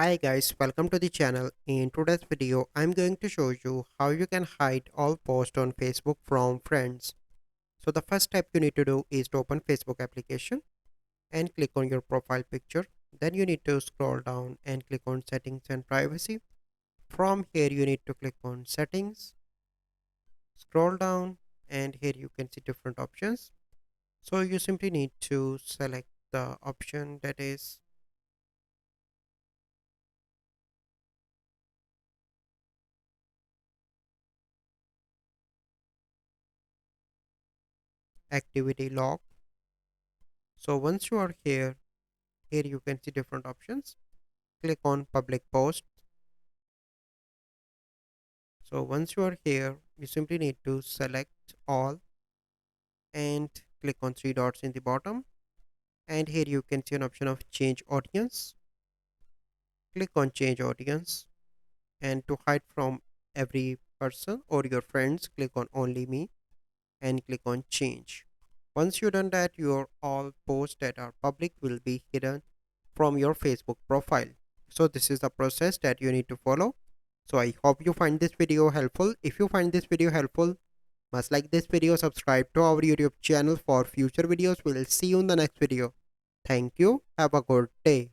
Hi guys, welcome to the channel. In today's video, I'm going to show you how you can hide all posts on Facebook from friends. So the first step you need to do is to open Facebook application and click on your profile picture. Then you need to scroll down and click on settings and privacy. From here you need to click on settings, scroll down, and here you can see different options. So you simply need to select the option that is activity log. So once you are here you can see different options. Click on public post. So once you are here, you simply need to select all and click on three dots in the bottom. And here you can see an option of change audience. Click on change audience, and to hide from every person or your friends, click on only me and click on change. Once you've done that, your all posts that are public will be hidden from your Facebook profile. So this is the process that you need to follow. So I hope you find this video helpful. If you find this video helpful, must like this video, subscribe to our YouTube channel for future videos. We'll see you in the next video. Thank you. Have a good day.